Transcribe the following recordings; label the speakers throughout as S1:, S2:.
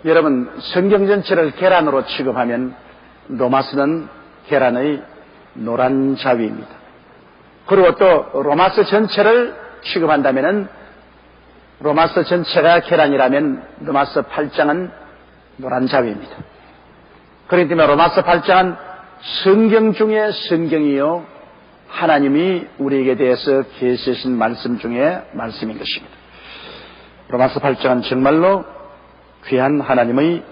S1: 여러분, 성경 전체를 계란으로 취급하면 로마서는 계란의 노란 자위입니다. 그리고 또 로마서 전체를 취급한다면 로마서 전체가 계란이라면 로마서 8장은 노란 자위입니다. 그렇기 때문에 로마서 8장은 성경 중에 성경이요 하나님이 우리에게 대해서 계시하신 말씀 중에 말씀인 것입니다. 로마서 8장은 정말로 귀한 하나님의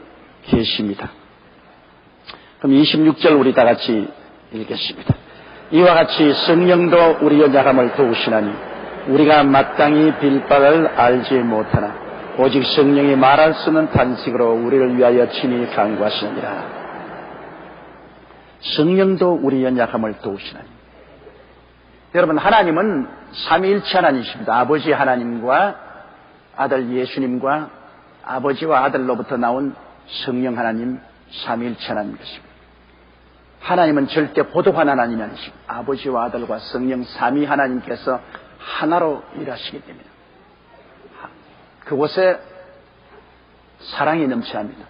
S1: 계시입니다. 그럼 26절 우리 다 같이 읽겠습니다. 이와 같이 성령도 우리 연약함을 도우시나니 우리가 마땅히 빌 바를 알지 못하나 오직 성령이 말할 수 없는 탄식으로 우리를 위하여 친히 간구하시느니라. 성령도 우리 연약함을 도우시나니. 여러분, 하나님은 삼위일체 하나님이십니다. 아버지 하나님과 아들 예수님과 아버지와 아들로부터 나온 성령 하나님, 삼위일체 하나님이십니다. 하나님은 절대 보도한 하나님이 아니십니다. 아버지와 아들과 성령 삼위 하나님께서 하나로 일하시기 때문에 그곳에 사랑이 넘쳐야 합니다.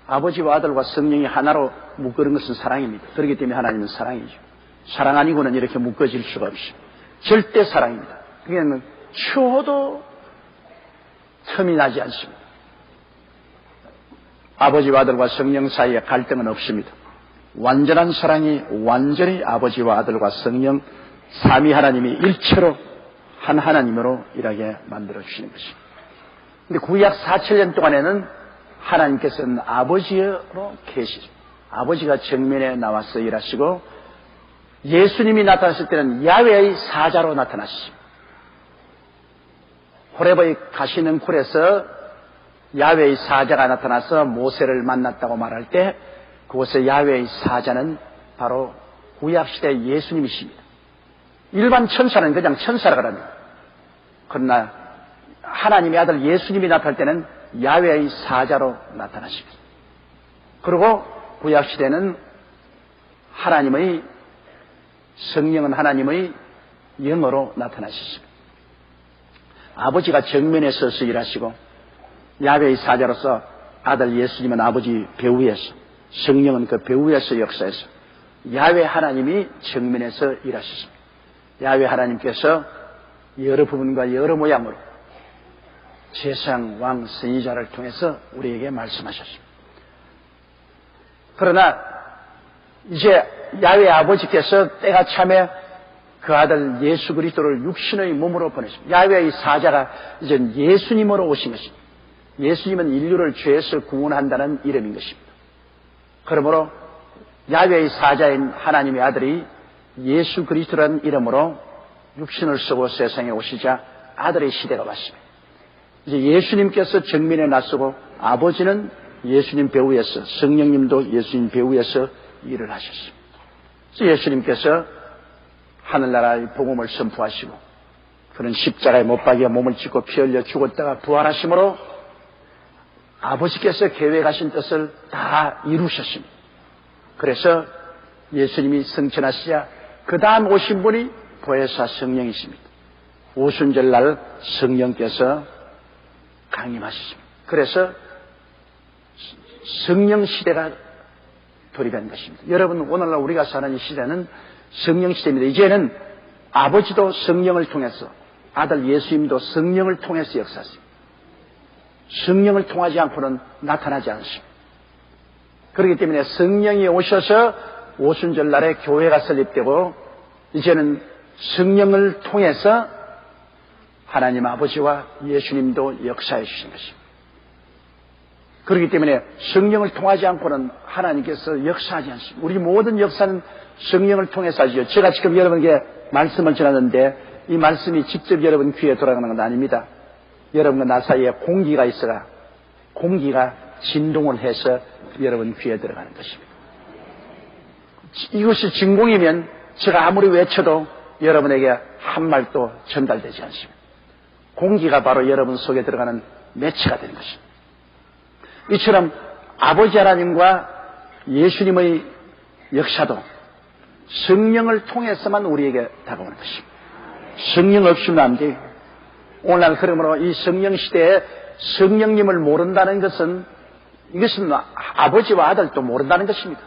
S1: 아버지와 아들과 성령이 하나로 묶어는 것은 사랑입니다. 그렇기 때문에 하나님은 사랑이죠. 사랑 아니고는 이렇게 묶어질 수가 없습니다. 절대 사랑입니다. 그러니까 추호도 틈이 나지 않습니다. 아버지와 아들과 성령 사이에 갈등은 없습니다. 완전한 사랑이 완전히 아버지와 아들과 성령 삼위 하나님이 일체로 한 하나님으로 일하게 만들어 주시는 것입니다. 그런데 구약 4,700년 동안에는 하나님께서는 아버지로 계시죠. 아버지가 정면에 나와서 일하시고 예수님이 나타났을 때는 야훼의 사자로 나타나시죠. 호렙의 가시는 굴에서 야훼의 사자가 나타나서 모세를 만났다고 말할 때 그곳에 야훼의 사자는 바로 구약시대 예수님이십니다. 일반 천사는 그냥 천사라고 합니다. 그러나 하나님의 아들 예수님이 나타날 때는 야훼의 사자로 나타나십니다. 그리고 구약시대는 하나님의 성령은 하나님의 영으로 나타나셨습니다. 아버지가 정면에 서서 일하시고 야훼의 사자로서 아들 예수님은 아버지 배후에서 성령은 그 배후에서 역사해서 야훼 하나님이 정면에서 일하셨습니다. 야훼 하나님께서 여러 부분과 여러 모양으로 제사장, 왕, 선지자를 통해서 우리에게 말씀하셨습니다. 그러나 이제 야훼 아버지께서 때가 참에 그 아들 예수 그리스도를 육신의 몸으로 보내십니다. 야훼의 사자가 이제 예수님으로 오신 것입니다. 예수님은 인류를 죄에서 구원한다는 이름인 것입니다. 그러므로 야훼의 사자인 하나님의 아들이 예수 그리스도라는 이름으로 육신을 쓰고 세상에 오시자 아들의 시대가 왔습니다. 이제 예수님께서 정면에 나서고 아버지는 예수님 배후에서 성령님도 예수님 배후에서 일을 하셨습니다. 그래서 예수님께서 하늘나라의 복음을 선포하시고 그런 십자가에 못 박여 몸을 찢고 피 흘려 죽었다가 부활하심으로 아버지께서 계획하신 뜻을 다 이루셨습니다. 그래서 예수님이 성천하시자 그 다음 오신 분이 보혜사 성령이십니다. 오순절날 성령께서 강림하셨습니다. 그래서 성령 시대가 돌입한 것입니다. 여러분, 오늘날 우리가 사는 이 시대는 성령 시대입니다. 이제는 아버지도 성령을 통해서 아들 예수님도 성령을 통해서 역사하십니다. 성령을 통하지 않고는 나타나지 않습니다. 그렇기 때문에 성령이 오셔서 오순절날에 교회가 설립되고 이제는 성령을 통해서 하나님 아버지와 예수님도 역사해 주신 것입니다. 그렇기 때문에 성령을 통하지 않고는 하나님께서 역사하지 않습니다. 우리 모든 역사는 성령을 통해서 하죠. 제가 지금 여러분에게 말씀을 전하는데 이 말씀이 직접 여러분 귀에 돌아가는 건 아닙니다. 여러분과 나 사이에 공기가 있어가 공기가 진동을 해서 여러분 귀에 들어가는 것입니다. 이것이 진공이면 제가 아무리 외쳐도 여러분에게 한 말도 전달되지 않습니다. 공기가 바로 여러분 속에 들어가는 매체가 되는 것입니다. 이처럼 아버지 하나님과 예수님의 역사도 성령을 통해서만 우리에게 다가오는 것입니다. 성령 없이는 안 돼요. 오늘날 그러므로 이 성령 시대에 성령님을 모른다는 것은 이것은 아버지와 아들도 모른다는 것입니다.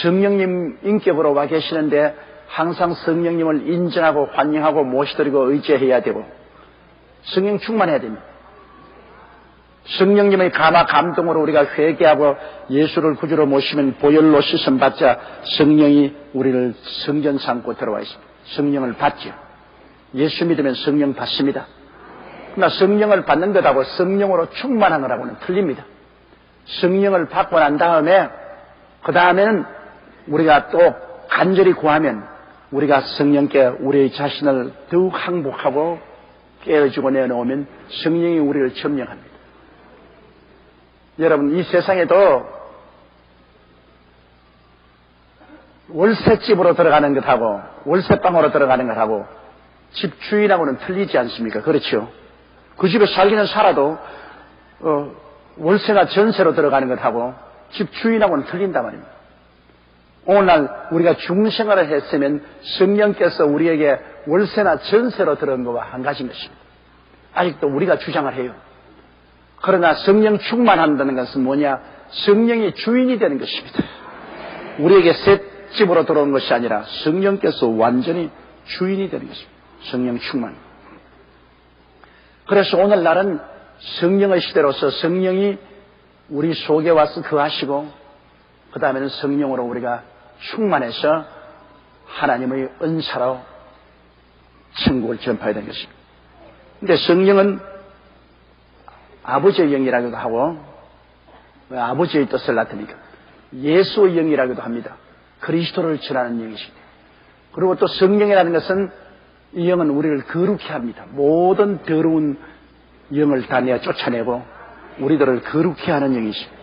S1: 성령님 인격으로 와 계시는데 항상 성령님을 인정하고 환영하고 모시드리고 의지해야 되고 성령 충만해야 됩니다. 성령님의 감화 감동으로 우리가 회개하고 예수를 구주로 모시면 보혈로 씻음 받자 성령이 우리를 성전 삼고 들어와 있습니다. 성령을 받죠. 예수 믿으면 성령 받습니다. 그러나 성령을 받는 것하고 성령으로 충만한 것하고는 틀립니다. 성령을 받고 난 다음에 그 다음에는 우리가 또 간절히 구하면 우리가 성령께 우리의 자신을 더욱 항복하고 깨어주고 내놓으면 성령이 우리를 점령합니다. 여러분, 이 세상에도 월세집으로 들어가는 것하고 월세방으로 들어가는 것하고 집 주인하고는 틀리지 않습니까? 그렇죠? 그 집에 살기는 살아도 월세나 전세로 들어가는 것하고 집 주인하고는 틀린단 말입니다. 오늘날 우리가 중생활을 했으면 성령께서 우리에게 월세나 전세로 들어온 것과 한 가지인 것입니다. 아직도 우리가 주장을 해요. 그러나 성령 충만한다는 것은 뭐냐? 성령이 주인이 되는 것입니다. 우리에게 새 집으로 들어온 것이 아니라 성령께서 완전히 주인이 되는 것입니다. 성령 충만. 그래서 오늘날은 성령의 시대로서 성령이 우리 속에 와서 거하시고 그 다음에는 성령으로 우리가 충만해서 하나님의 은사로 천국을 전파해야 되는 것입니다. 그런데 성령은 아버지의 영이라고도 하고 아버지의 뜻을 나타내니까 예수의 영이라고도 합니다. 그리스도를 전하는 영이십니다. 그리고 또 성령이라는 것은 이 영은 우리를 거룩히 합니다. 모든 더러운 영을 다 내어 쫓아내고 우리들을 거룩히 하는 영이십니다.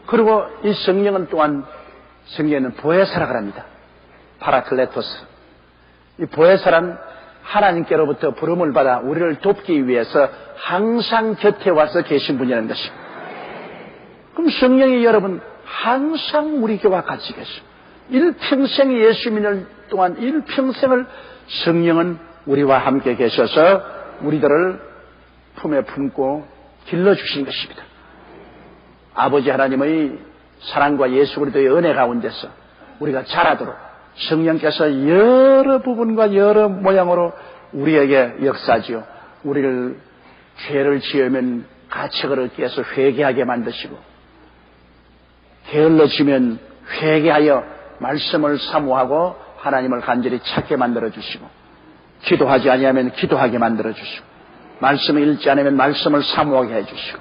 S1: 그리고 이 성령은 또한 성경에는 보혜사라고 합니다. 파라클레토스. 이 보혜사란 하나님께로부터 부름을 받아 우리를 돕기 위해서 항상 곁에 와서 계신 분이라는 것입니다. 그럼 성령이 여러분 항상 우리 교와 같이 계십니다. 일평생 예수 믿는 동안 일평생을 성령은 우리와 함께 계셔서 우리들을 품에 품고 길러주신 것입니다. 아버지 하나님의 사랑과 예수 그리스도의 은혜 가운데서 우리가 자라도록 성령께서 여러 부분과 여러 모양으로 우리에게 역사지요. 우리를 죄를 지으면 가책을 얻게 해서 회개하게 만드시고 게을러지면 회개하여 말씀을 사모하고 하나님을 간절히 찾게 만들어주시고 기도하지 아니하면 기도하게 만들어주시고 말씀을 읽지 않으면 말씀을 사모하게 해주시고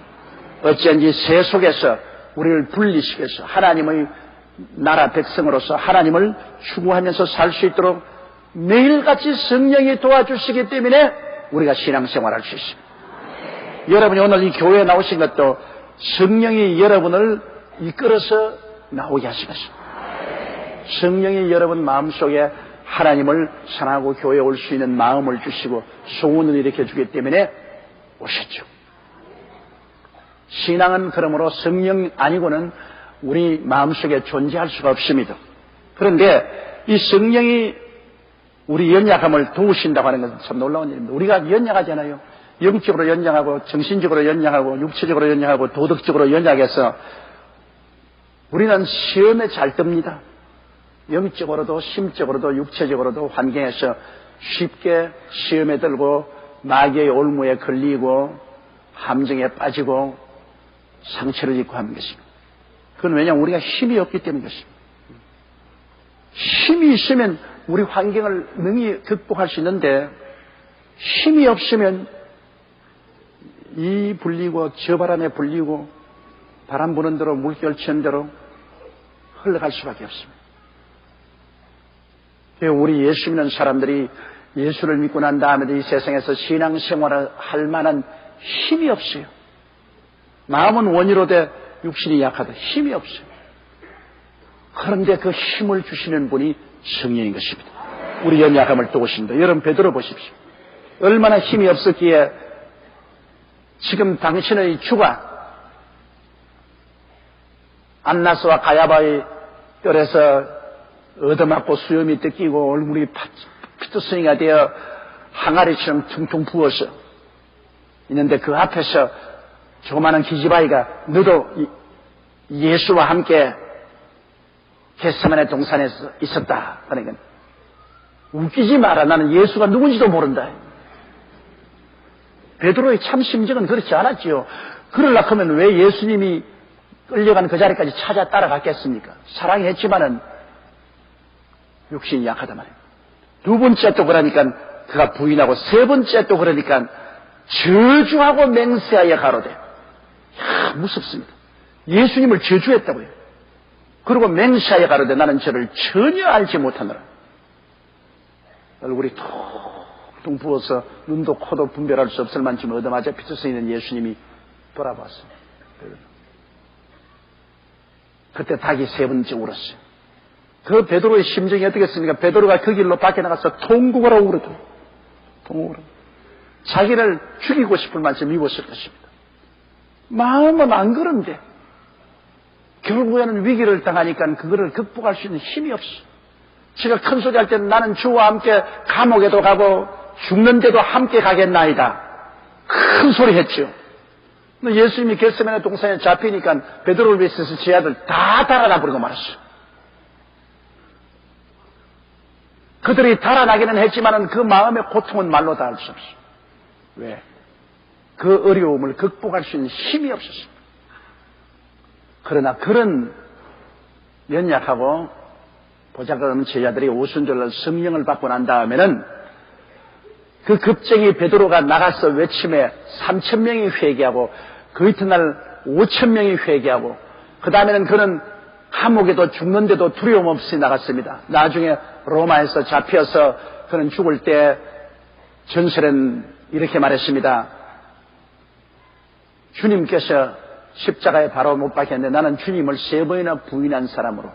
S1: 어찌한지 새 속에서 우리를 분리시켜서 하나님의 나라 백성으로서 하나님을 추구하면서 살 수 있도록 매일같이 성령이 도와주시기 때문에 우리가 신앙생활할 수 있습니다. 여러분이 오늘 이 교회에 나오신 것도 성령이 여러분을 이끌어서 나오게 하신 것입니다. 성령이 여러분 마음속에 하나님을 사랑하고 교회에 올 수 있는 마음을 주시고 소원을 일으켜주기 때문에 오셨죠. 신앙은 그러므로 성령 아니고는 우리 마음속에 존재할 수가 없습니다. 그런데 이 성령이 우리 연약함을 도우신다고 하는 것은 참 놀라운 일입니다. 우리가 연약하잖아요. 영적으로 연약하고 정신적으로 연약하고 육체적으로 연약하고 도덕적으로 연약해서 우리는 시험에 잘 뜹니다. 영적으로도 심적으로도 육체적으로도 환경에서 쉽게 시험에 들고 마귀의 올무에 걸리고 함정에 빠지고 상처를 입고 하는 것입니다. 그건 왜냐하면 우리가 힘이 없기 때문인 것입니다. 힘이 있으면 우리 환경을 능히 극복할 수 있는데 힘이 없으면 이 불리고 저 바람에 불리고 바람 부는 대로 물결 치는 대로 흘러갈 수밖에 없습니다. 우리 예수 믿는 사람들이 예수를 믿고 난 다음에도 이 세상에서 신앙생활을 할 만한 힘이 없어요. 마음은 원이로되 육신이 약하다. 힘이 없어요. 그런데 그 힘을 주시는 분이 성령인 것입니다. 우리 연약함을 도우십니다. 여러분 베드로 보십시오. 얼마나 힘이 없었기에 지금 당신의 주가 안나스와 가야바의 뜰에서 얻어맞고 수염이 뜯기고 얼굴이 피투성이가 되어 항아리처럼 퉁퉁 부어서 있는데 그 앞에서 조그마한 기집아이가 너도 예수와 함께 겟세마네 동산에서 있었다. 그러니까 웃기지 마라. 나는 예수가 누군지도 모른다. 베드로의 참 심정은 그렇지 않았지요. 그러려고 하면 왜 예수님이 끌려간 그 자리까지 찾아 따라갔겠습니까? 사랑했지만은 육신이 약하단 말이에요. 두 번째 또 그러니까 그가 부인하고 세 번째 또 그러니까 저주하고 맹세하여 가로되. 야, 무섭습니다. 예수님을 저주했다고요. 그리고 맹세하여 가로되 나는 저를 전혀 알지 못하노라. 얼굴이 퉁퉁 부어서 눈도 코도 분별할 수 없을 만큼 얻어맞아 비쳐서 있는 예수님이 돌아봤습니다. 그때 닭이 세 번째 울었어요. 그 베드로의 심정이 어떻겠습니까? 베드로가 그 길로 밖에 나가서 통곡을 하고 울었더니 통곡을 하고 자기를 죽이고 싶을 만큼 미웠을 것입니다. 마음은 안 그런데 결국에는 위기를 당하니까 그거를 극복할 수 있는 힘이 없어. 제가 큰 소리 할 때는 나는 주와 함께 감옥에도 가고 죽는데도 함께 가겠나이다. 큰 소리 했죠. 예수님이 겟세마네 동산에 잡히니까 베드로를 위해서 제 아들 다 달아나 버리고 말았어요. 그들이 달아나기는 했지만은 그 마음의 고통은 말로 다 할 수 없어. 왜? 그 어려움을 극복할 수 있는 힘이 없었습니다. 그러나 그런 연약하고 보잘것없는 제자들이 오순절날 성령을 받고 난 다음에는 그 급쟁이 베드로가 나가서 외침에 3,000명이 회개하고 그 이튿날 5,000명이 회개하고 그 다음에는 그는 감옥에도 죽는데도 두려움 없이 나갔습니다. 나중에 로마에서 잡혀서 그는 죽을 때 전설은 이렇게 말했습니다. 주님께서 십자가에 바로 못 박혔는데 나는 주님을 3번이나 부인한 사람으로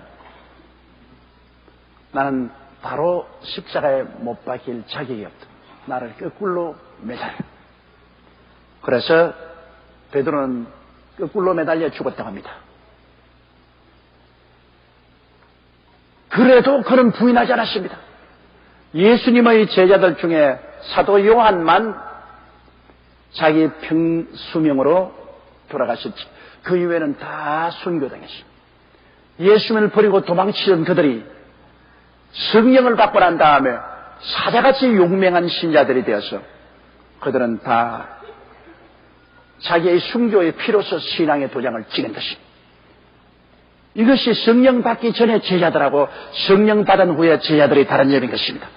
S1: 나는 바로 십자가에 못 박힐 자격이 없다. 나를 거꾸로 매달려. 그래서 베드로는 거꾸로 매달려 죽었다고 합니다. 그래도 그는 부인하지 않았습니다. 예수님의 제자들 중에 사도 요한만 자기 수명으로 돌아가셨지. 그 이외에는 다 순교당했습니다. 예수님을 버리고 도망치던 그들이 성령을 받고 난 다음에 사자같이 용맹한 신자들이 되어서 그들은 다 자기의 순교의 피로서 신앙의 도장을 찍은 것입니다. 이것이 성령 받기 전에 제자들하고 성령 받은 후에 제자들이 다른 점인 것입니다.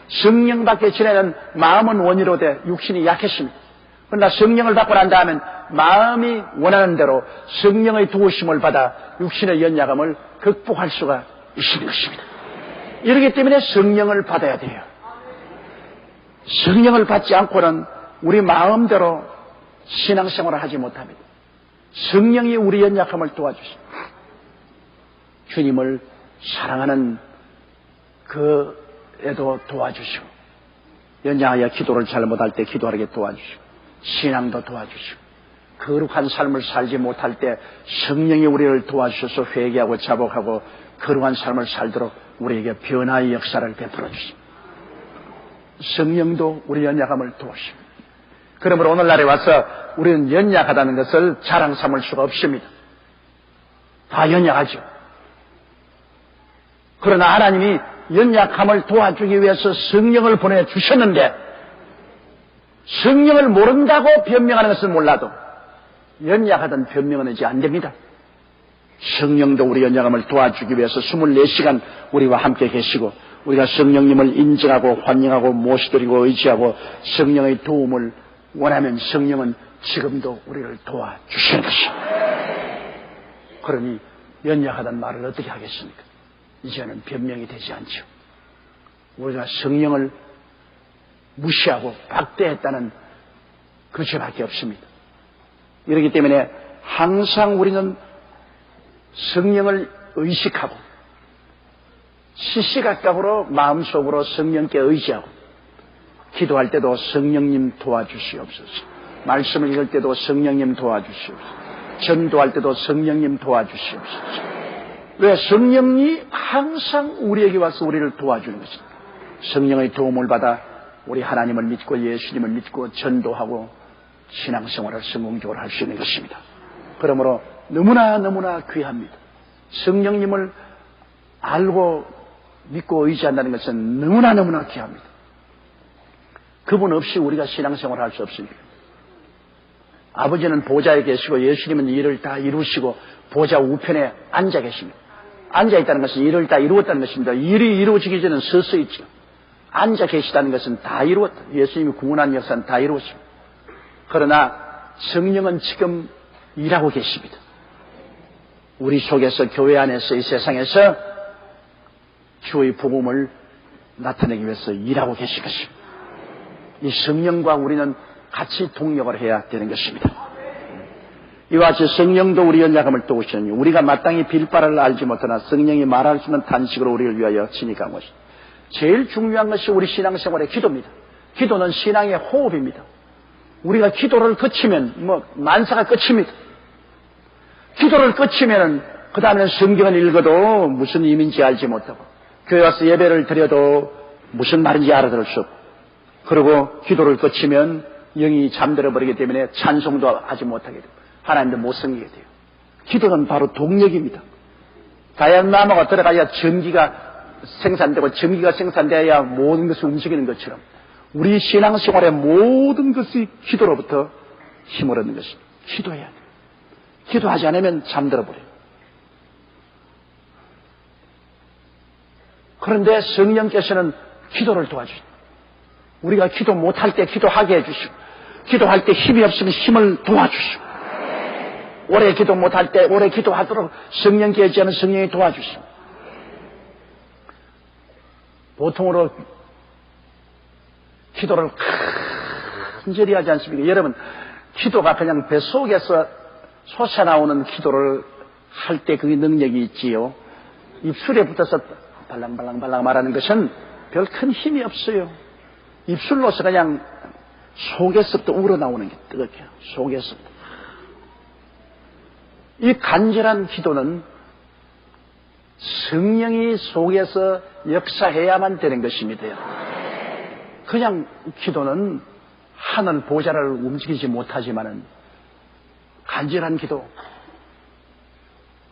S1: 성령 받기 전에는 마음은 원이로 돼 육신이 약했습니다. 그러나 성령을 받고 난 다음엔 마음이 원하는 대로 성령의 도우심을 받아 육신의 연약함을 극복할 수가 있는 것입니다. 이렇기 때문에 성령을 받아야 돼요. 성령을 받지 않고는 우리 마음대로 신앙생활을 하지 못합니다. 성령이 우리 연약함을 도와주십니다. 주님을 사랑하는 그에도 도와주시고 연약하여 기도를 잘못할 때 기도하게 도와주시고 신앙도 도와주시고 거룩한 삶을 살지 못할 때 성령이 우리를 도와주셔서 회개하고 자복하고 거룩한 삶을 살도록 우리에게 변화의 역사를 베풀어 주십니다. 성령도 우리 연약함을 도우십니다. 그러므로 오늘날에 와서 우리는 연약하다는 것을 자랑 삼을 수가 없습니다. 다 연약하죠. 그러나 하나님이 연약함을 도와주기 위해서 성령을 보내주셨는데 성령을 모른다고 변명하는 것은 몰라도 연약하던 변명은 이제 안 됩니다. 성령도 우리 연약함을 도와주기 위해서 24시간 우리와 함께 계시고 우리가 성령님을 인정하고 환영하고 모시드리고 의지하고 성령의 도움을 원하면 성령은 지금도 우리를 도와주시는 것입니다. 그러니 연약하다는 말을 어떻게 하겠습니까? 이제는 변명이 되지 않죠. 우리가 성령을 무시하고 박대했다는 그 죄밖에 없습니다. 이렇기 때문에 항상 우리는 성령을 의식하고 시시각각으로 마음속으로 성령께 의지하고 기도할 때도 성령님 도와주시옵소서. 말씀을 읽을 때도 성령님 도와주시옵소서. 전도할 때도 성령님 도와주시옵소서. 왜? 성령이 항상 우리에게 와서 우리를 도와주는 것입니다. 성령의 도움을 받아 우리 하나님을 믿고 예수님을 믿고 전도하고 신앙생활을 성공적으로 할 수 있는 것입니다. 그러므로 너무나 귀합니다. 성령님을 알고 믿고 의지한다는 것은 너무나 귀합니다. 그분 없이 우리가 신앙생활을 할 수 없습니다. 아버지는 보좌에 계시고 예수님은 일을 다 이루시고 보좌 우편에 앉아 계십니다. 앉아 있다는 것은 일을 다 이루었다는 것입니다. 일이 이루어지기 전에는 서서 있죠. 앉아 계시다는 것은 다 이루었다. 예수님이 구원한 역사는 다 이루었습니다. 그러나 성령은 지금 일하고 계십니다. 우리 속에서 교회 안에서 이 세상에서 주의 복음을 나타내기 위해서 일하고 계실 것입니다. 이 성령과 우리는 같이 동력을 해야 되는 것입니다. 이와 같이 성령도 우리 연약함을 도우시니 우리가 마땅히 빌 바를 알지 못하나 성령이 말할 수 있는 탄식으로 우리를 위하여 진익한 것입니다. 제일 중요한 것이 우리 신앙생활의 기도입니다. 기도는 신앙의 호흡입니다. 우리가 기도를 거치면 만사가 끝입니다. 기도를 거치면은 그 다음에는 성경을 읽어도 무슨 의미인지 알지 못하고 교회 와서 예배를 드려도 무슨 말인지 알아들을 수 없고 그리고 기도를 거치면 영이 잠들어 버리기 때문에 찬송도 하지 못하게 되고 하나님도 못 섬기게 돼요. 기도는 바로 동력입니다. 다이아나모가 들어가야 전기가 생산되고 전기가 생산되어야 모든 것이 움직이는 것처럼 우리 신앙생활의 모든 것이 기도로부터 힘을 얻는 것입니다. 기도해야 돼요. 기도하지 않으면 잠들어 버려요. 그런데 성령께서는 기도를 도와주십니다. 우리가 기도 못할 때 기도하게 해주시고 기도할 때 힘이 없으면 힘을 도와주시고 오래 기도 못할 때 오래 기도하도록 성령께 의지하는 성령이 도와주시고 보통으로 기도를 간절히 하지 않습니까? 여러분 기도가 그냥 뱃속에서 솟아나오는 기도를 할 때 그게 능력이 있지요. 입술에 붙어서 발랑발랑 말하는 것은 별 큰 힘이 없어요. 입술로서 그냥 속에서부터 우러나오는 게 뜨겁게요. 속에서부터. 이 간절한 기도는 성령이 속에서 역사해야만 되는 것입니다. 그냥 기도는 하늘 보좌를 움직이지 못하지만은 간절한 기도.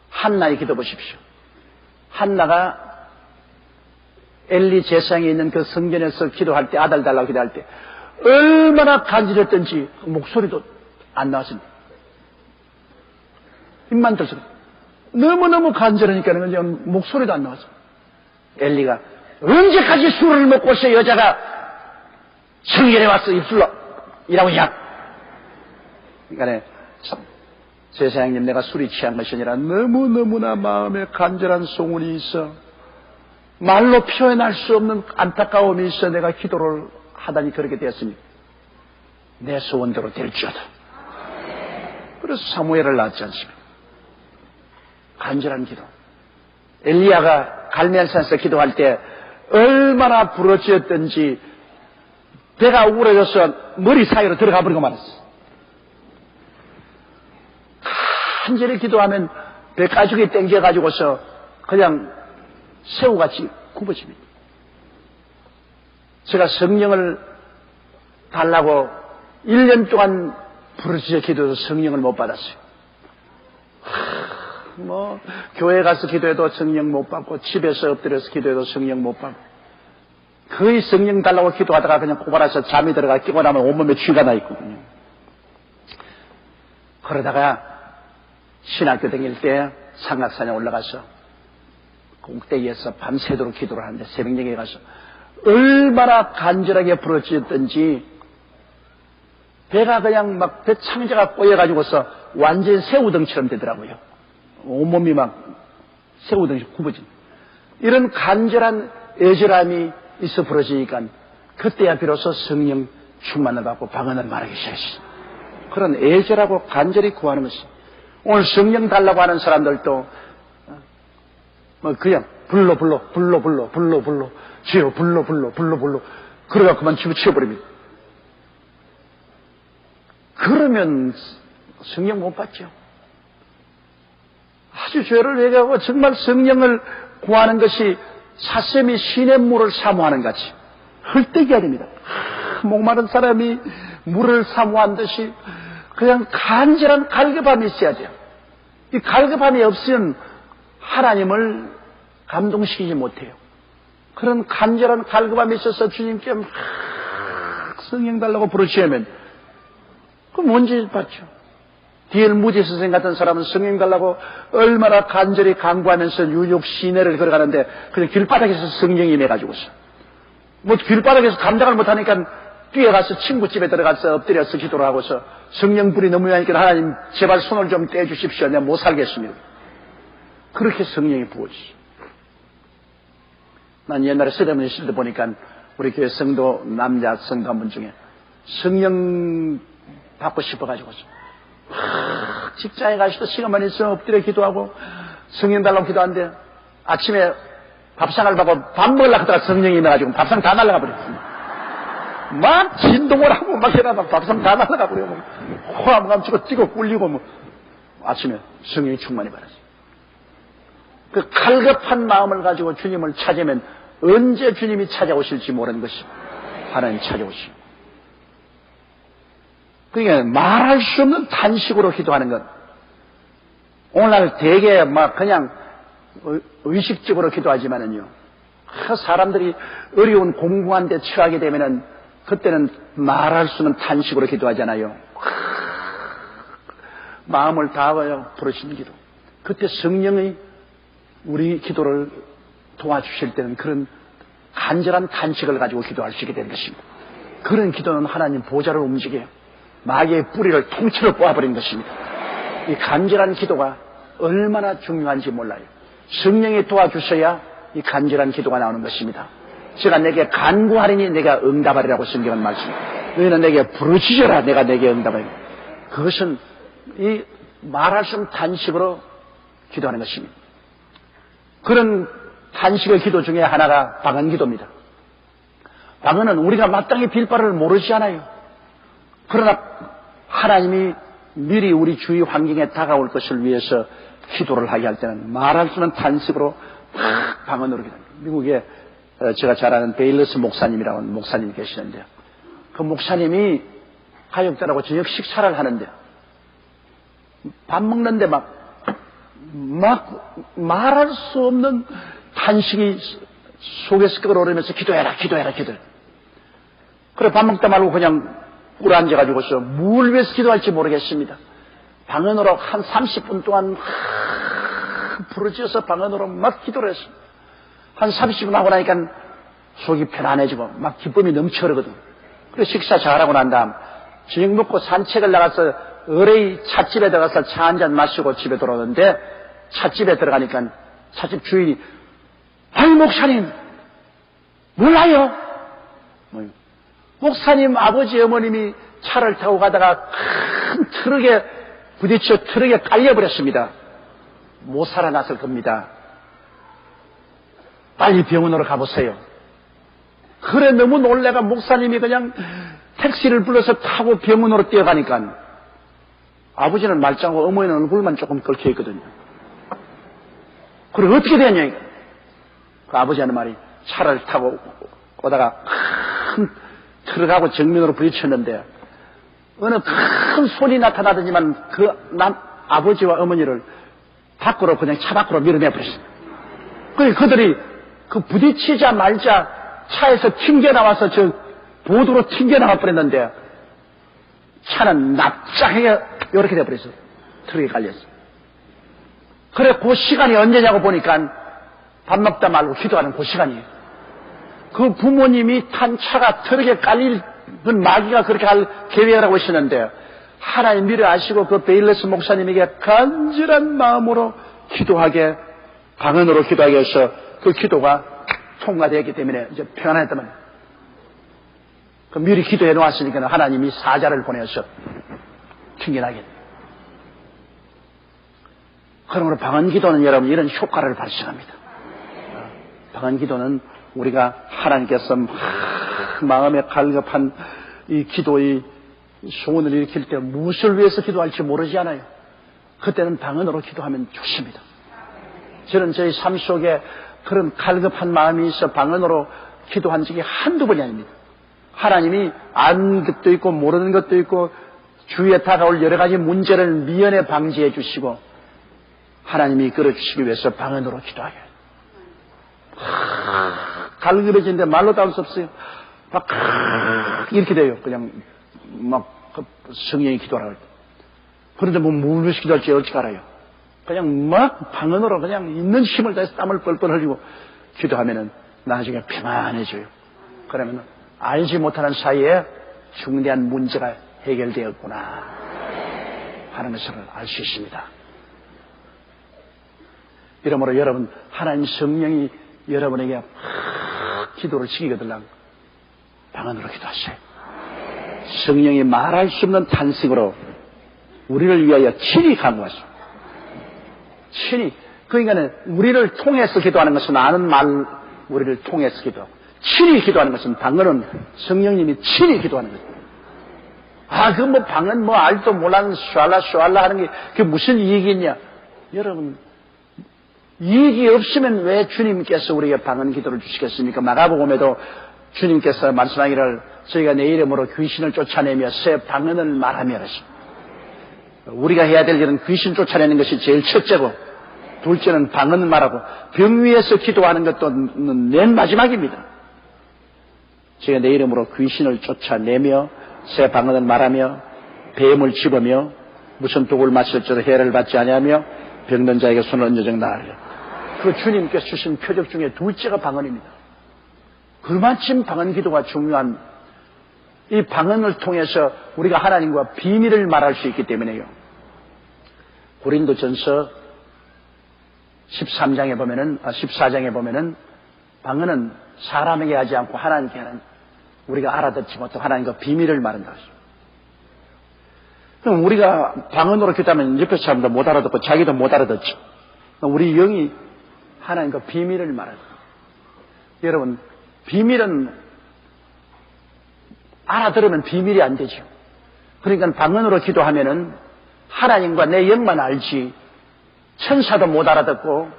S1: 한나의 기도 보십시오. 한나가 엘리 제사장에 있는 그 성전에서 기도할 때 아들 달라고 기도할 때 얼마나 간절했던지 목소리도 안 나왔습니다. 입만 들썩. 너무너무 간절하니까 그냥 목소리도 안 나왔어요. 엘리가 언제까지 술을 먹고서 여자가 성전에 와서 입술로 이라고 하냐. 그러니까 제사장님 내가 술이 취한 것이 아니라 너무너무나 마음에 간절한 소원이 있어 말로 표현할 수 없는 안타까움이 있어 내가 기도를 하다니 그렇게 되었으니 내 소원대로 될지어다. 그래서 사무엘을 낳았지 않습니까? 간절한 기도. 엘리야가 갈멜산에서 기도할 때 얼마나 부러졌던지 배가 우울해져서 머리 사이로 들어가 버리고 말았어. 간절히 기도하면 배 가죽이 땡겨가지고서 그냥 새우같이 굽어집니다. 제가 성령을 달라고 1년 동안 부르짖어 기도해서 성령을 못 받았어요. 교회 가서 기도해도 성령 못 받고 집에서 엎드려서 기도해도 성령 못 받고 거의 성령 달라고 기도하다가 그냥 고발해서 잠이 들어가 끼고 나면 온몸에 쥐가 나 있거든요. 그러다가 신학교 다닐 때 삼각산에 올라가서 꼭대기에서 밤새도록 기도를 하는데 새벽녘에 가서 얼마나 간절하게 부러졌던지 배가 그냥 막 배 창자가 꼬여가지고서 완전 새우덩처럼 되더라고요. 온몸이 막 새우덩이 굽어진 이런 간절한 애절함이 있어 부러지니까 그때야 비로소 성령 충만을 받고 방언을 말하기 시작했어요. 그런 애절하고 간절히 구하는 것이 오늘 성령 달라고 하는 사람들도 그냥 불러 주여 불러 그러다 그만 집어치워버립니다. 그러면 성령 못 받죠. 아주 죄를 회개하고 정말 성령을 구하는 것이 사슴이 시냇물을 사모하는 같이 헐떡이 아닙니다. 목마른 사람이 물을 사모한 듯이 그냥 간절한 갈급함이 있어야 돼요. 이 갈급함이 없으면 하나님을 감동시키지 못해요. 그런 간절한 갈급함이 있어서 주님께 막 성령 달라고 부르시면 그럼 언제 받죠? D.L. 무디 선생 같은 사람은 성령 달라고 얼마나 간절히 간구하면서 유혹 시내를 걸어가는데 그냥 길바닥에서 성령이 임해가지고서 뭐 길바닥에서 감당을 못하니까 뛰어가서 친구 집에 들어가서 엎드려서 기도를 하고서 성령 불이 너무 나니까 하나님 제발 손을 좀 떼주십시오. 내가 못 살겠습니다. 그렇게 성령이 부어지죠. 난 옛날에 세레모니 있을 때 보니까 우리 교회 성도 남자 성도 한 분 중에 성령 받고 싶어가지고서 직장에 가시도 시간만 있으면 엎드려 기도하고 성령 달라고 기도하는데 아침에 밥상을 받고 밥 먹으려고 하다가 성령이 임해가지고 밥상 다 날아가 버렸습니다. 막 진동을 하고 막 이러다가 밥상 다 날아가 버리고 호암감 치고 뛰고 꿀리고 뭐 아침에 성령이 충만히 받았어요. 그 갈급한 마음을 가지고 주님을 찾으면 언제 주님이 찾아오실지 모르는 것이 하나님 찾아오시고 그러니까 말할 수 없는 탄식으로 기도하는 것. 오늘날 되게 막 그냥 의식적으로 기도하지만은요. 사람들이 어려운 공공한 데 처하게 되면은 그때는 말할 수 없는 탄식으로 기도하잖아요. 마음을 다하여 부르시는 기도. 그때 성령의 우리 기도를 도와주실 때는 그런 간절한 탄식을 가지고 기도할 수 있게 되는 것입니다. 그런 기도는 하나님 보좌를 움직여요. 마귀의 뿌리를 통째로 뽑아버린 것입니다. 이 간절한 기도가 얼마나 중요한지 몰라요. 성령이 도와주셔야 이 간절한 기도가 나오는 것입니다. 제가 내게 간구하리니 내가 응답하리라고 성경은 말씀합니다. 너희는 내게 부르짖어라 내가 내게 응답하리라. 그것은 이 말할 수 없는 탄식으로 기도하는 것입니다. 그런 탄식의 기도 중에 하나가 방언 기도입니다. 방언은 우리가 마땅히 빌 바를 모르지 않아요. 그러나 하나님이 미리 우리 주위 환경에 다가올 것을 위해서 기도를 하게 할 때는 말할 수 없는 탄식으로 막 방언으로 기도합니다. 미국에 제가 잘 아는 베일러스 목사님이라고 하는 목사님이 계시는데요. 그 목사님이 가족들하고 저녁 식사를 하는데 밥 먹는데 막 말할 수 없는 탄식이 속에서 끓어오르면서 기도해라. 그래 밥 먹다 말고 그냥 꿇어 앉아가지고서 뭘 위해서 기도할지 모르겠습니다. 방언으로 한 30분 동안 부르짖어서 방언으로 막 기도를 했습니다. 한 30분 하고 나니까 속이 편안해지고 막 기쁨이 넘쳐흐르거든. 그래 식사 잘하고 난 다음 저녁 먹고 산책을 나가서 의뢰의 찻집에 들어가서 차 한잔 마시고 집에 돌아오는데 찻집에 들어가니까 찻집 주인이 아이 목사님 몰라요? 목사님 아버지 어머님이 차를 타고 가다가 큰 트럭에 부딪혀 트럭에 깔려버렸습니다. 못 살아났을 겁니다. 빨리 병원으로 가보세요. 그래 너무 놀래가 목사님이 그냥 택시를 불러서 타고 병원으로 뛰어가니까 아버지는 말짱하고 어머니는 얼굴만 조금 긁혀 있거든요. 그래 어떻게 되냐 이거. 그 아버지 하는 말이 차를 타고 오다가 큰 트럭하고 정면으로 부딪혔는데 어느 큰 손이 나타나더니만 아버지와 어머니를 밖으로 그냥 차 밖으로 밀어내버렸습니다. 그래 그들이 그 부딪히자마자 차에서 튕겨나와서 저 보도로 튕겨나와 버렸는데 차는 납작하게 이렇게 돼버렸어요. 트럭에 깔렸어요. 그래 그 시간이 언제냐고 보니까 밥 먹다 말고 기도하는 그 시간이에요. 그 부모님이 탄 차가 트럭에 깔릴 그 마귀가 그렇게 할 계획을 하고 있었는데 하나님 미리 아시고 그 베일러스 목사님에게 간절한 마음으로 기도하게 방언으로 기도하게 해서 그 기도가 통과되었기 때문에 이제 평안했단 말이에요. 그 미리 기도해 놓았으니까 하나님이 사자를 보내서 튕겨나게. 그러므로 방언 기도는 여러분 이런 효과를 발생합니다. 방언 기도는 우리가 하나님께서 마음에 갈급한 이 기도의 소원을 일으킬 때 무엇을 위해서 기도할지 모르지 않아요. 그때는 방언으로 기도하면 좋습니다. 저는 저희 삶 속에 그런 갈급한 마음이 있어 방언으로 기도한 적이 한두 번이 아닙니다. 하나님이 아는 것도 있고 모르는 것도 있고 주위에 다가올 여러 가지 문제를 미연에 방지해 주시고 하나님이 끌어주시기 위해서 방언으로 기도하게 해요. 갈급해지는데 말로 다 할 수 없어요. 막 이렇게 돼요. 그냥 막 성령이 기도하라고. 그런데 뭐 무엇을 기도할지 어찌 알아요. 그냥 막 방언으로 그냥 있는 힘을 다해서 땀을 뻘뻘 흘리고 기도하면은 나중에 평안해져요. 그러면 알지 못하는 사이에 중대한 문제가 해결되었구나 하는 것을 알 수 있습니다. 이러므로 여러분, 하나님 성령이 여러분에게 기도를 시키거든 방언으로 기도하세요. 성령이 말할 수 없는 탄식으로 우리를 위하여 친히 강구하시오. 친히. 그러니까 우리를 통해서 기도하는 것은 아는 말, 우리를 통해서 기도. 친히 기도하는 것은 방언은 성령님이 친히 기도하는 거죠. 그 뭐 방언 뭐 알도 몰라는 슈알라 하는 게 그게 무슨 이익이 있냐? 여러분, 이익이 없으면 왜 주님께서 우리에게 방언 기도를 주시겠습니까? 마가복음에도 주님께서 말씀하기를 저희가 내 이름으로 귀신을 쫓아내며 새 방언을 말하며 하십니다. 우리가 해야 될 일은 귀신 쫓아내는 것이 제일 첫째고 둘째는 방언을 말하고 병 위에서 기도하는 것도 맨 마지막입니다. 저희가 내 이름으로 귀신을 쫓아내며 새 방언을 말하며 뱀을 집으며 무슨 독을 마실지도 해를 받지 아니하며 병든 자에게 손을 얹어정 나으리라. 그 주님께서 주신 표적 중에 둘째가 방언입니다. 그만큼 방언 기도가 중요한 이 방언을 통해서 우리가 하나님과 비밀을 말할 수 있기 때문에요. 고린도전서 14장에 보면은 방언은 사람에게 하지 않고 하나님께 하는 우리가 알아듣지 못하고 하나님과 비밀을 말한다. 그럼 우리가 방언으로 기도하면 옆에 사람도 못 알아듣고 자기도 못 알아듣죠. 우리 영이 하나님과 비밀을 말하는 거예요. 여러분, 비밀은 알아들으면 비밀이 안 되죠. 그러니까 방언으로 기도하면은 하나님과 내 영만 알지 천사도 못 알아듣고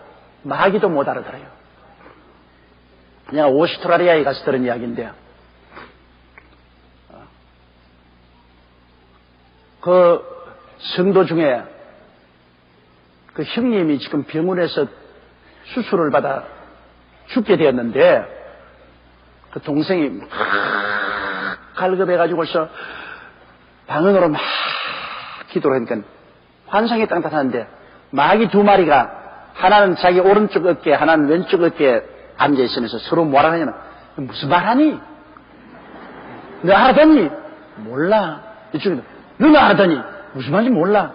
S1: 마귀도 못 알아들어요. 내가 오스트라리아에 가서 들은 이야기인데요. 그 성도 중에 그 형님이 지금 병원에서 수술을 받아 죽게 되었는데 그 동생이 갈급해가지고서 방언으로 막 기도를 하니까 환상이 딱 나타났는데 마귀 두 마리가 하나는 자기 오른쪽 어깨 하나는 왼쪽 어깨에 앉아있으면서 서로 뭐라 하냐면 무슨 말하니? 너 알아듣니? 몰라. 이쪽에도 너는 알아듣니? 무슨 말인지 몰라.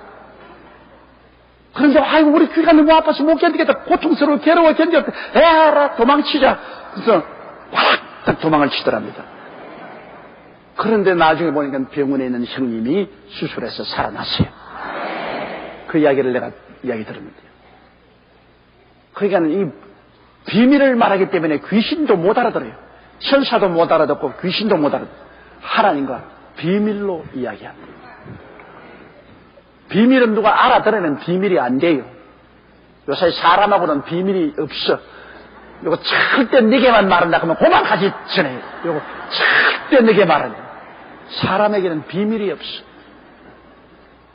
S1: 그런데 아이고 우리 귀가 너무 아파서 못 견디겠다. 고통스러워 괴로워 견디겠다. 에라 도망치자. 그래서 확 도망을 치더랍니다. 그런데 나중에 보니까 병원에 있는 형님이 수술해서 살아났어요. 그 이야기를 내가 이야기 들었는데요. 그러니까 이 비밀을 말하기 때문에 귀신도 못 알아들어요. 천사도 못 알아듣고 귀신도 못 알아듣고 하나님과 비밀로 이야기합니다. 비밀은 누가 알아들으면 비밀이 안 돼요. 요새 사람하고는 비밀이 없어. 요거 절대 네게만 말한다 그러면 고만하기 전에 요거 절대 네게 말한다. 사람에게는 비밀이 없어.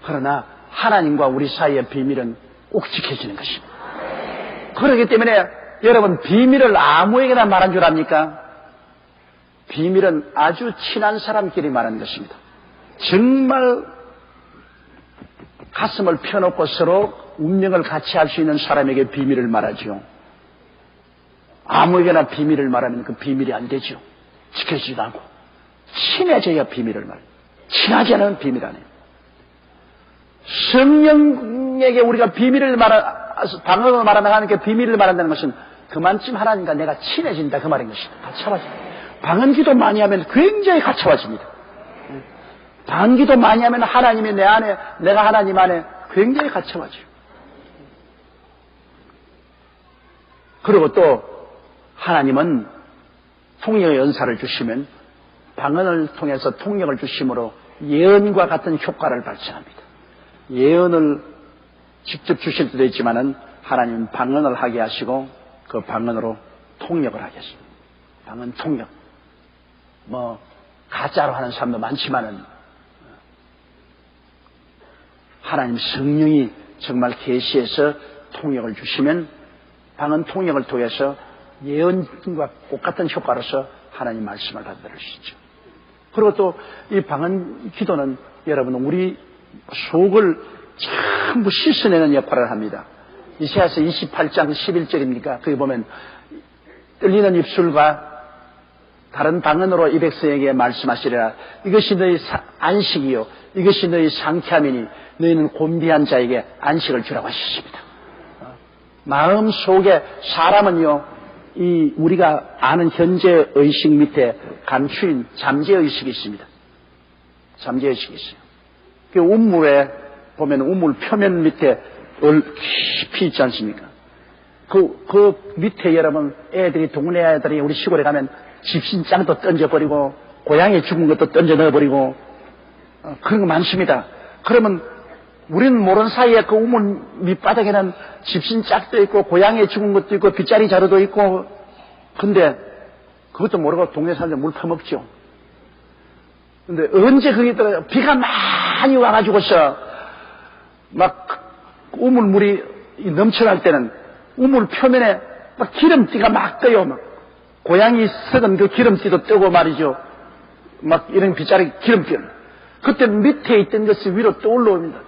S1: 그러나 하나님과 우리 사이의 비밀은 꼭 지켜지는 것입니다. 그렇기 때문에 여러분 비밀을 아무에게나 말한 줄 압니까? 비밀은 아주 친한 사람끼리 말하는 것입니다. 정말 가슴을 펴놓고 서로 운명을 같이 할 수 있는 사람에게 비밀을 말하지요. 아무에게나 비밀을 말하면 그 비밀이 안 되죠. 지켜지지도 않고 친해져야 비밀을 말해요. 친하지 않으면 비밀 안 해요. 성령에게 우리가 비밀을 방언으로 말하면 하나님께 비밀을 말한다는 것은 그만큼 하나님과 내가 친해진다 그 말인 것입니다. 가까워집니다. 방언기도 많이 하면 굉장히 가까워집니다. 방언기도 많이 하면 하나님이 내 안에 내가 하나님 안에 굉장히 가까워져요. 그리고 또 하나님은 통역의 연사를 주시면 방언을 통해서 통역을 주심으로 예언과 같은 효과를 발생합니다. 예언을 직접 주실 수도 있지만은 하나님은 방언을 하게 하시고 그 방언으로 통역을 하게 하십니다. 방언 통역. 가짜로 하는 사람도 많지만은 하나님 성령이 정말 계시해서 통역을 주시면 방언 통역을 통해서 예언과 똑같은 효과로서 하나님 말씀을 받아들일 수 있죠. 그리고 또 이 방언 기도는 여러분 우리 속을 전부 씻어내는 역할을 합니다. 이사야서 28장 11절입니까? 거기 보면 떨리는 입술과 다른 방언으로 이 백성에게 말씀하시리라. 이것이 너희 안식이요 이것이 너희 상쾌함이니 너희는 곤비한 자에게 안식을 주라고 하셨습니다. 마음 속에 사람은요 이 우리가 아는 현재 의식 밑에 감추인 잠재 의식이 있습니다. 잠재 의식이 있어요. 그 우물에 보면 우물 표면 밑에 깊이 있지 않습니까? 그 밑에 여러분 애들이 동네 애들이 우리 시골에 가면 집신장도 던져버리고 고양이 죽은 것도 던져 넣어버리고 그런 거 많습니다. 그러면 우리는 모르는 사이에 그 우물 밑바닥에는 집신짝도 있고 고양이 죽은 것도 있고 빗자리 자루도 있고 근데 그것도 모르고 동네 사람들 물 퍼먹죠. 근데 언제 그게 들어요? 비가 많이 와가지고서 막 우물물이 넘쳐날 때는 우물 표면에 막 기름띠가 막 떠요. 막 고양이 썩은 그 기름띠도 뜨고 말이죠. 막 이런 빗자리 기름띠. 그때 밑에 있던 것이 위로 떠올라옵니다.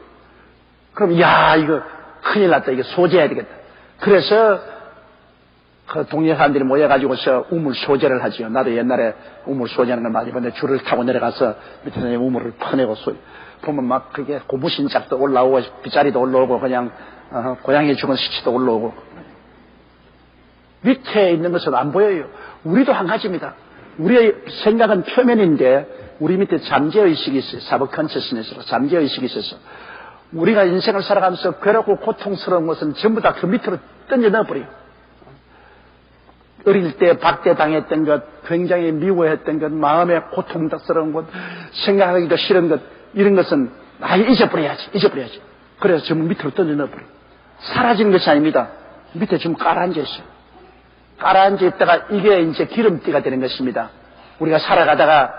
S1: 그럼 야 이거 큰일 났다. 이거 소재해야 되겠다. 그래서 그 동네 사람들이 모여가지고서 우물 소재를 하지요. 나도 옛날에 우물 소재하는 걸 많이 봤는데 줄을 타고 내려가서 밑에서 우물을 퍼내고 보면 막 그게 고무신짝도 올라오고 빗자리도 올라오고 그냥 고양이 죽은 시체도 올라오고 밑에 있는 것은 안 보여요. 우리도 한 가지입니다. 우리의 생각은 표면인데 우리 밑에 잠재의식이 있어요. 사브컨셔스니스로 잠재의식이 있어서 우리가 인생을 살아가면서 괴롭고 고통스러운 것은 전부 다 그 밑으로 던져 넣어버려요. 어릴 때 박대당했던 것, 굉장히 미워했던 것, 마음에 고통스러운 것, 생각하기도 싫은 것, 이런 것은 잊어버려야지. 그래서 전부 밑으로 던져 넣어버려요. 사라지는 것이 아닙니다. 밑에 지금 깔아앉아 있어요. 깔아앉아 있다가 이게 이제 기름띠가 되는 것입니다. 우리가 살아가다가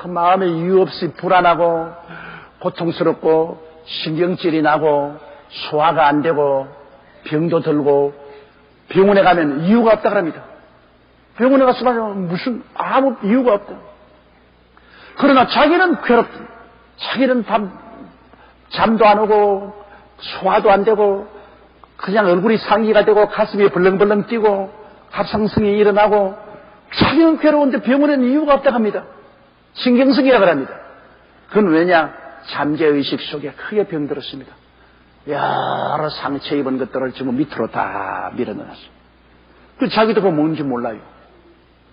S1: 마음에 이유 없이 불안하고 고통스럽고 신경질이 나고 소화가 안 되고 병도 들고 병원에 가면 이유가 없다 그럽니다. 병원에 가서 말하면 무슨 아무 이유가 없다. 그러나 자기는 괴롭다. 자기는 잠도 안 오고 소화도 안 되고 그냥 얼굴이 상기가 되고 가슴이 벌렁벌렁 뛰고 갑상선이 일어나고 자기는 괴로운데 병원에는 이유가 없다고 합니다. 신경성이라고 합니다. 그건 왜냐? 잠재의식 속에 크게 병들었습니다. 여러 상처 입은 것들을 지금 밑으로 다 밀어넣었어요. 그 자기도 그거 뭔지 몰라요.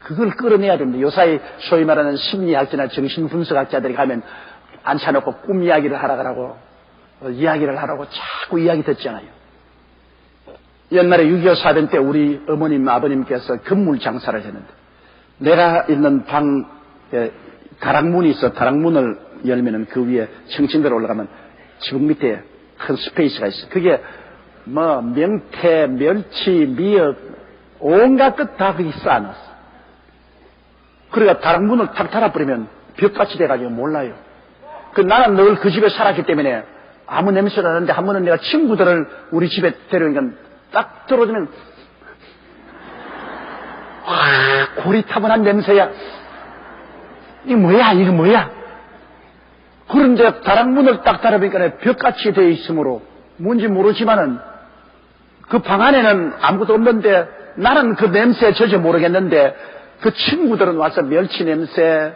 S1: 그걸 끌어내야 됩니다. 요사이 소위 말하는 심리학자나 정신분석학자들이 가면 앉혀놓고 꿈 이야기를 하라고 이야기를 하라고 자꾸 이야기 듣잖아요. 옛날에 6.25 사변 때 우리 어머님 아버님께서 건물 장사를 했는데 내가 있는 방에 다락문이 있어. 다락문을 열면은 그 위에 층층대로 올라가면 지붕 밑에 큰 스페이스가 있어. 그게 뭐 명태, 멸치, 미역 온갖 것 다 거기 쌓아놨어. 그러니까 다락문을 탁 달아버리면 벽같이 돼가지고 몰라요. 그 나는 늘 그 집에 살았기 때문에 아무 냄새가 나는데 한 번은 내가 친구들을 우리 집에 데려오니까 딱 들어오면 와 고리타분한 냄새야. 이거 뭐야? 그런데 다락문을 딱 달아보니까 벽같이 되어 있으므로 뭔지 모르지만은 그 방 안에는 아무것도 없는데 나는 그 냄새에 전혀 모르겠는데 그 친구들은 와서 멸치 냄새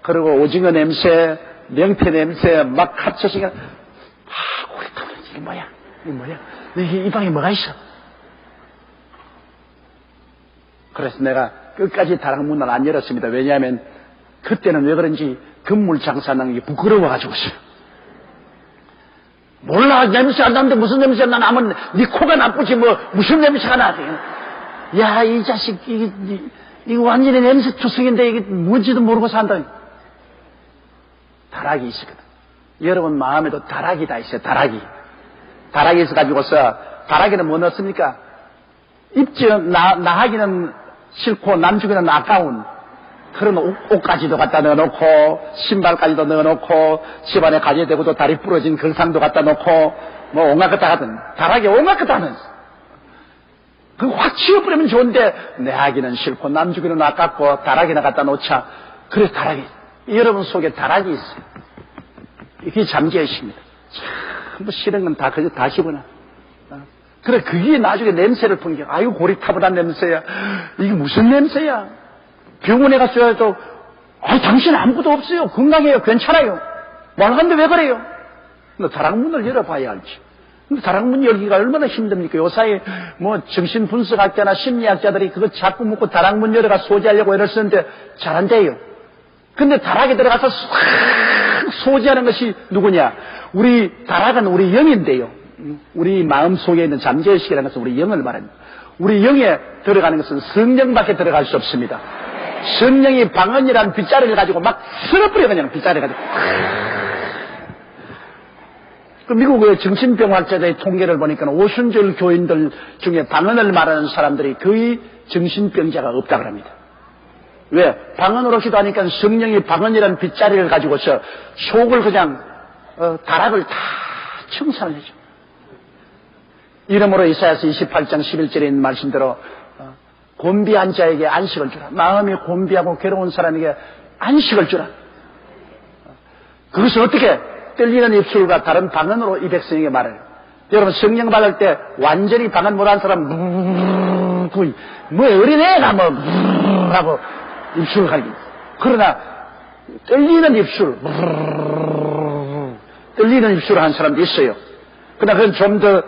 S1: 그리고 오징어 냄새 명태 냄새 막 합쳐지니까 고리타분한 이게 뭐야? 이 방에 뭐가 있어? 그래서 내가 끝까지 다락문을 안 열었습니다. 왜냐하면 그때는 왜 그런지 건물 장사하는 게 부끄러워가지고서요. 몰라 냄새 안 나는데 무슨 냄새 나 나면 네 코가 나쁘지 뭐 무슨 냄새가 나. 야 이 자식 이거 완전히 냄새 투성인데 이게 뭔지도 모르고 산다. 다락이 있었거든. 여러분 마음에도 다락이 다 있어요. 다락이 있어가지고서 다락에는 뭐 넣습니까? 입지 나하기는 싫고 남주기는 아까운 그런 옷까지도 갖다 넣어놓고 신발까지도 넣어놓고 집안에 가재되고도 다리 부러진 걸상도 갖다 놓고 뭐 온갖 것 다 하든 다락에 온갖 것 다 하면서 그거 확 치워버리면 좋은데 내 하기는 싫고 남 주기는 아깝고 다락에나 갖다 놓자. 그래서 다락이 여러분 속에 다락이 있어요. 이게 잠재의식입니다. 참 싫은 건 다 그저 다 집어넣어. 그래 그게 나중에 냄새를 풍겨. 아이고 고리타분한 냄새야. 이게 무슨 냄새야. 병원에 갔어야도 당신 아무것도 없어요. 건강해요. 괜찮아요. 말하는데 왜 그래요? 너 다락문을 열어봐야 알지. 근데 다락문 열기가 얼마나 힘듭니까? 요사이 뭐 정신분석학자나 심리학자들이 그거 자꾸 묻고 다락문 열어가 소지하려고 애를 쓰는데 잘한대요. 근데 다락에 들어가서 소지하는 것이 누구냐? 우리 다락은 우리 영인데요. 우리 마음속에 있는 잠재의식이라는 것은 우리 영을 말합니다. 우리 영에 들어가는 것은 성령밖에 들어갈 수 없습니다. 성령이 방언이라는 빗자루를 가지고 막 쓸어버려 그냥 빗자루 가지고. 그 미국의 정신병학자들의 통계를 보니까 오순절 교인들 중에 방언을 말하는 사람들이 거의 정신병자가 없다고 합니다. 왜? 방언으로 기도하니까 성령이 방언이라는 빗자루를 가지고서 속을 그냥 다락을 다 청산을 해줘. 이러므로 이사야서 28장 11절에 있는 말씀대로 곤비한 자에게 안식을 주라. 마음이 곤비하고 괴로운 사람에게 안식을 주라. 그것은 어떻게? 떨리는 입술과 다른 방언으로 이 백성에게 말해요. 여러분 성령 받을 때 완전히 방언 못한 사람 뭐 어린애가 뭐 하고 입술을 가리기. 그러나 떨리는 입술 떨리는 입술을 한 사람도 있어요. 그러나 그건 좀 더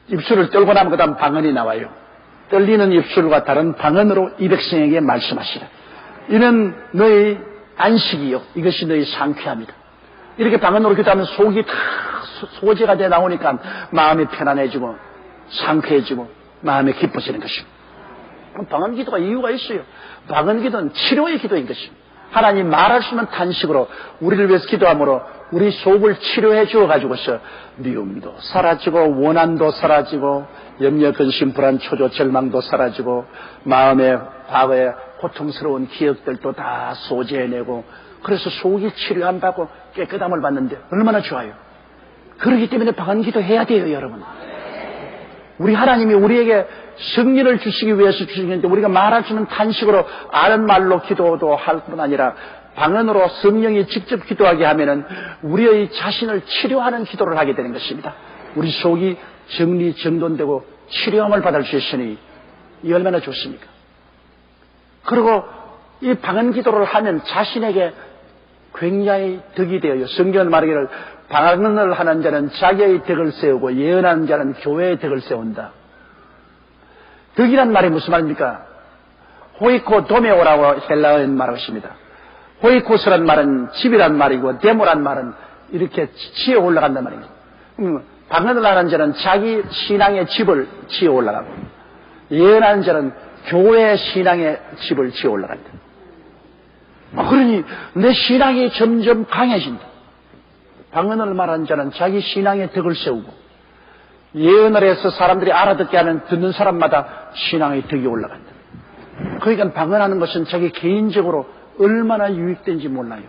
S1: 입술을 떨고 나면 그 다음 방언이 나와요. 떨리는 입술과 다른 방언으로 이 백성에게 말씀하시라. 이는 너희 안식이요. 이것이 너희 상쾌함이다. 이렇게 방언으로 기도하면 속이 다 소재가 돼 나오니까 마음이 편안해지고 상쾌해지고 마음이 기뻐지는 것입니다. 방언 기도가 이유가 있어요. 방언 기도는 치료의 기도인 것입니다. 하나님 말할 수 있는 탄식으로 우리를 위해서 기도함으로 우리 속을 치료해 주어가지고서 미움도 사라지고 원한도 사라지고 염려, 근심, 불안, 초조, 절망도 사라지고 마음의 과거의 고통스러운 기억들도 다 소재해내고 그래서 속이 치료함 받고 깨끗함을 받는데 얼마나 좋아요. 그렇기 때문에 방언 기도해야 돼요, 여러분. 우리 하나님이 우리에게 승리를 주시기 위해서 주시는데 우리가 말할 수 있는 탄식으로 아는 말로 기도도 할 뿐 아니라 방언으로 성령이 직접 기도하게 하면은 우리의 자신을 치료하는 기도를 하게 되는 것입니다. 우리 속이 정리, 정돈되고 치료함을 받을 수 있으니 이 얼마나 좋습니까? 그리고 이 방언 기도를 하면 자신에게 굉장히 덕이 되어요. 성경은 말하기를 방언을 하는 자는 자기의 덕을 세우고 예언하는 자는 교회의 덕을 세운다. 덕이란 말이 무슨 말입니까? 호이코 도메오라고 헬라어인 말하십니다. 호이코스란 말은 집이란 말이고 데모란 말은 이렇게 치어 올라간단 말입니다. 방언을 하는 자는 자기 신앙의 집을 치어 올라가고 예언하는 자는 교회의 신앙의 집을 치어 올라간다. 그러니 내 신앙이 점점 강해진다. 방언을 말하는 자는 자기 신앙의 덕을 세우고 예언을 해서 사람들이 알아듣게 하는 듣는 사람마다 신앙의 덕이 올라간다. 그러니까 방언하는 것은 자기 개인적으로 얼마나 유익된지 몰라요.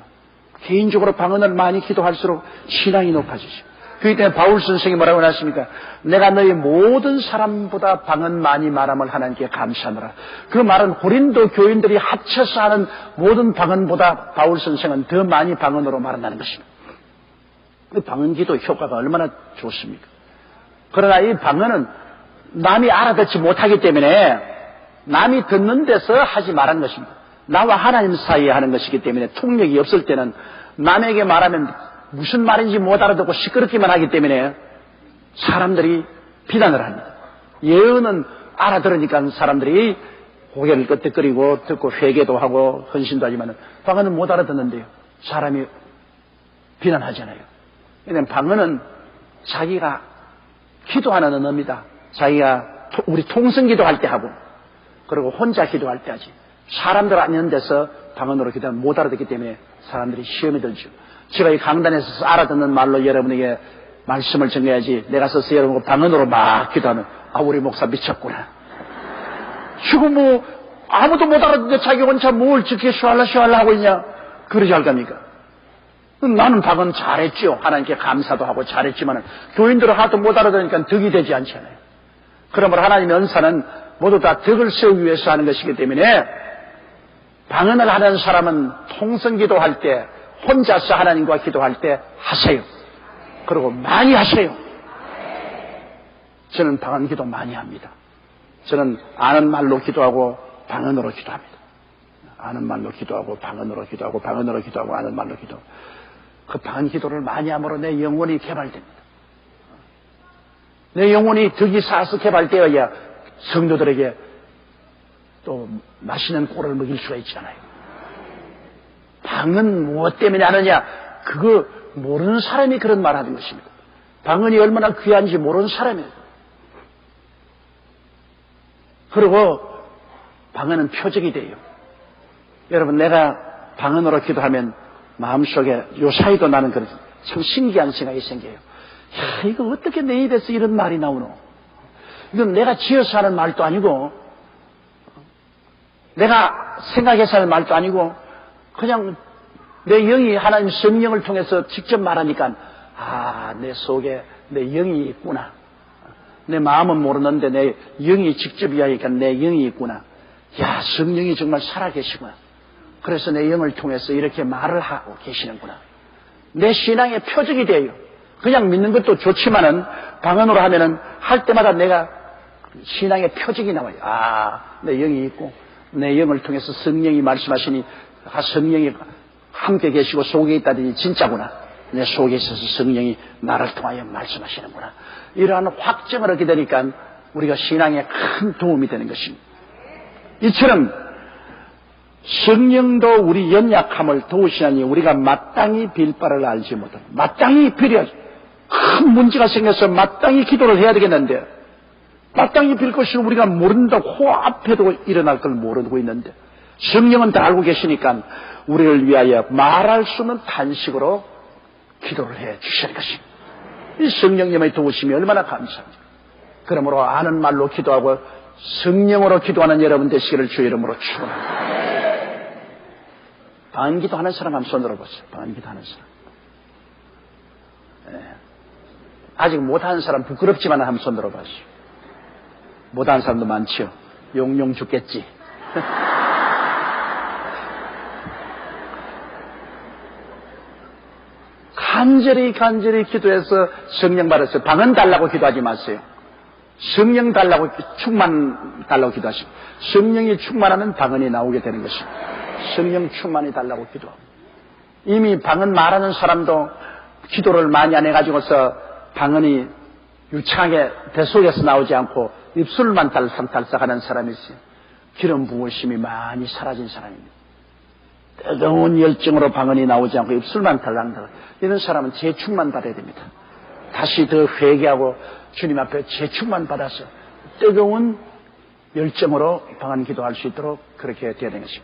S1: 개인적으로 방언을 많이 기도할수록 신앙이 높아지죠. 그렇기 때문에 바울 선생이 뭐라고 하십니까? 내가 너희 모든 사람보다 방언 많이 말함을 하나님께 감사하노라. 그 말은 고린도 교인들이 합쳐서 하는 모든 방언보다 바울 선생은 더 많이 방언으로 말한다는 것입니다. 그 방언 기도 효과가 얼마나 좋습니까? 그러나 이 방언은 남이 알아듣지 못하기 때문에 남이 듣는 데서 하지 말라는 것입니다. 나와 하나님 사이에 하는 것이기 때문에 통력이 없을 때는 남에게 말하면 무슨 말인지 못 알아듣고 시끄럽기만 하기 때문에 사람들이 비난을 합니다. 예언은 알아들으니까 사람들이 고개를 끄덕거리고 듣고 회개도 하고 헌신도 하지만 방언은 못 알아듣는데요. 사람이 비난하잖아요. 그러니까 방언은 자기가 기도하는 언어입니다. 자기가 우리 통성기도 할 때 하고 그리고 혼자 기도할 때 하지. 사람들 아닌 데서 방언으로 기도하면 못 알아듣기 때문에 사람들이 시험이 들죠. 제가 이 강단에 서서 알아듣는 말로 여러분에게 말씀을 전해야지 내가 서서 여러분과 방언으로 막 기도하면 우리 목사 미쳤구나. 지금 아무도 못 알아듣는데 자기 혼자 뭘 저렇게 슈알라 하고 있냐? 그러지 할 겁니까? 나는 방언 잘했죠. 하나님께 감사도 하고 잘했지만 교인들은 하도 못 알아들으니까 덕이 되지 않잖아요. 그러므로 하나님의 은사는 모두 다 덕을 세우기 위해서 하는 것이기 때문에 방언을 하는 사람은 통성기도할 때 혼자서 하나님과 기도할 때 하세요. 그리고 많이 하세요. 저는 방언 기도 많이 합니다. 저는 아는 말로 기도하고 방언으로 기도합니다. 아는 말로 기도하고 방언으로 기도하고 방언으로 기도하고 아는 말로 기도하고 그 방언 기도를 많이 함으로 내 영혼이 개발됩니다. 내 영혼이 덕이 쌓아서 개발되어야 성도들에게 또 맛있는 꼴을 먹일 수가 있잖아요. 방언 무엇 때문에 하느냐? 그거 모르는 사람이 그런 말 하는 것입니다. 방언이 얼마나 귀한지 모르는 사람이에요. 그리고 방언은 표적이 돼요. 여러분, 내가 방언으로 기도하면 마음속에 요사이도 나는 그런 참 신기한 생각이 생겨요. 야, 이거 어떻게 내 입에서 이런 말이 나오노? 이건 내가 지어서 하는 말도 아니고 내가 생각해서 하는 말도 아니고 그냥 내 영이 하나님 성령을 통해서 직접 말하니까 내 속에 내 영이 있구나. 내 마음은 모르는데 내 영이 직접 이야기하니까 내 영이 있구나. 야, 성령이 정말 살아계시구나. 그래서 내 영을 통해서 이렇게 말을 하고 계시는구나. 내 신앙의 표적이 돼요. 그냥 믿는 것도 좋지만은 방언으로 하면은 할 때마다 내가 신앙의 표적이 나와요. 내 영이 있고 내 영을 통해서 성령이 말씀하시니 성령이 함께 계시고 속에 있다더니 진짜구나. 내 속에 있어서 성령이 나를 통하여 말씀하시는구나. 이러한 확증을 얻게 되니까 우리가 신앙에 큰 도움이 되는 것입니다. 이처럼 성령도 우리 연약함을 도우시나니 우리가 마땅히 빌 바를 알지 못하고 마땅히 빌어야 큰 문제가 생겨서 마땅히 기도를 해야 되겠는데 마땅히 빌 것을 우리가 모른다고 코앞에도 일어날 걸 모르고 있는데 성령은 다 알고 계시니까 우리를 위하여 말할 수 없는 탄식으로 기도를 해 주시는 것입니다. 이 성령님의 도우심이 얼마나 감사합니다. 그러므로 아는 말로 기도하고 성령으로 기도하는 여러분 되시기를 주의 이름으로 축원합니다. 방언기도 하는 사람 한번 손 들어보세요. 방언기도 하는 사람. 아직 못하는 사람 부끄럽지만 한번 손 들어보세요. 못하는 사람도 많죠. 용용 죽겠지. 간절히 기도해서 성령 받았어요. 방언 달라고 기도하지 마세요. 성령 달라고 충만 달라고 기도하시고 성령이 충만하면 방언이 나오게 되는 것입니다. 성령 충만이 달라고 기도하고 이미 방언 말하는 사람도 기도를 많이 안 해가지고서 방언이 유창하게 뱃속에서 나오지 않고 입술만 달싹달싹하는 사람이 있어요. 기름 부으심이 많이 사라진 사람입니다. 뜨거운 열정으로 방언이 나오지 않고 입술만 달랑달랑 이런 사람은 재충만 받아야 됩니다. 다시 더 회개하고 주님 앞에 재충만 받아서 뜨거운 열정으로 방언 기도할 수 있도록 그렇게 되어야 되는 것입니다.